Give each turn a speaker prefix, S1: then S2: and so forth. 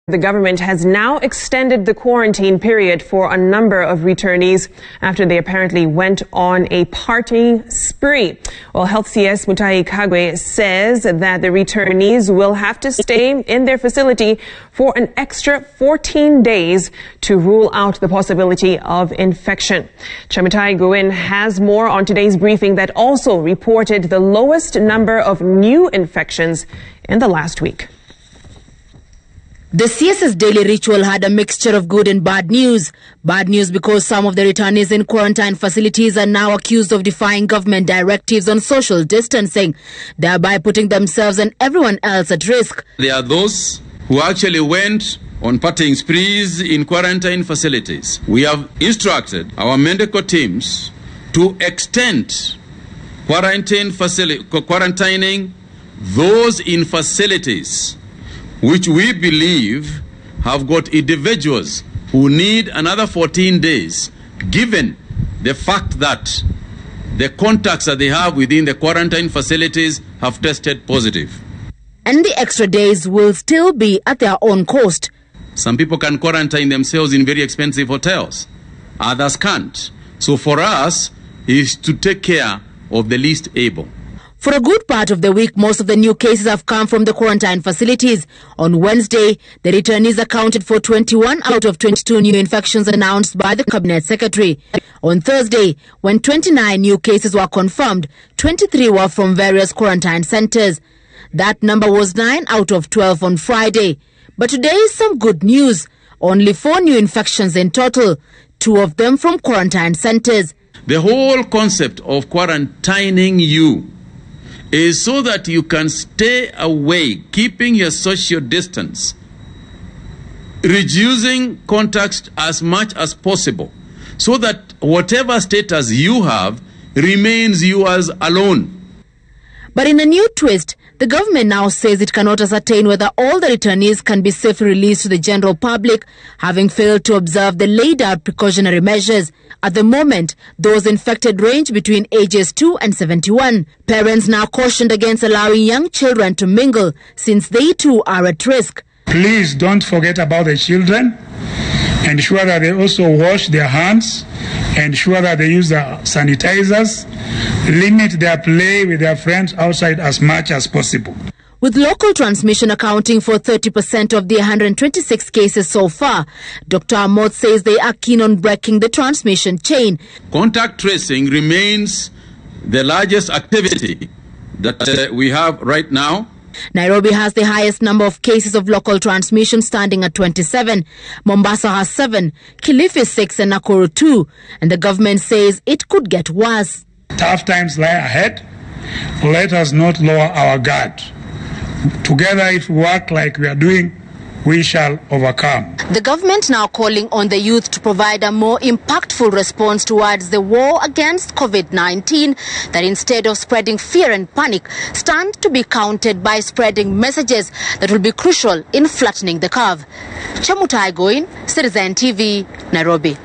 S1: The government has now extended the quarantine period for a number of returnees after they apparently went on a partying spree. Well, Health CS Mutahi Kagwe says that the returnees will have to stay in their facility for an extra 14 days to rule out the possibility of infection. Chemutai Goin has more on today's briefing that also reported the lowest number of new infections in the last week.
S2: The CS's daily ritual had a mixture of good and bad news. Bad news because some of the returnees in quarantine facilities are now accused of defying government directives on social distancing, thereby putting themselves and everyone else at risk.
S3: There are those who actually went on partying sprees in quarantine facilities. We have instructed our medical teams to extend quarantining those in facilities which we believe have got individuals who need another 14 days, given the fact that the contacts that they have within the quarantine facilities have tested positive.
S2: And the extra days will still be at their own cost.
S3: Some people can quarantine themselves in very expensive hotels. Others can't. So for us is to take care of the least able.
S2: For a good part of the week, most of the new cases have come from the quarantine facilities. On Wednesday, the returnees accounted for 21 out of 22 new infections announced by the Cabinet Secretary. On Thursday, when 29 new cases were confirmed, 23 were from various quarantine centers. That number was 9 out of 12 on Friday. But today is some good news. Only 4 new infections in total, 2 of them from quarantine centers.
S3: The whole concept of quarantining you is so that you can stay away, keeping your social distance, reducing contacts as much as possible, so that whatever status you have remains yours alone.
S2: But in a new twist, the government now says it cannot ascertain whether all the returnees can be safely released to the general public, having failed to observe the laid-out precautionary measures. At the moment, those infected range between ages 2 and 71. Parents now cautioned against allowing young children to mingle, since they too are at risk.
S4: Please don't forget about the children. Ensure that they also wash their hands. Ensure that they use the sanitizers. Limit their play with their friends outside as much as possible.
S2: With local transmission accounting for 30% of the 126 cases so far, Dr. Ahmad says they are keen on breaking the transmission chain.
S3: Contact tracing remains the largest activity that we have right now.
S2: Nairobi has the highest number of cases of local transmission, standing at 27. Mombasa has 7, Kilifi 6 and Nakuru 2. And the government says it could get worse.
S4: Tough times lie ahead. Let us not lower our guard. Together, if we work like we are doing, we shall overcome.
S2: The government now calling on the youth to provide a more impactful response towards the war against COVID-19, that instead of spreading fear and panic, stand to be countered by spreading messages that will be crucial in flattening the curve. Chemutai Goin, Citizen TV, Nairobi.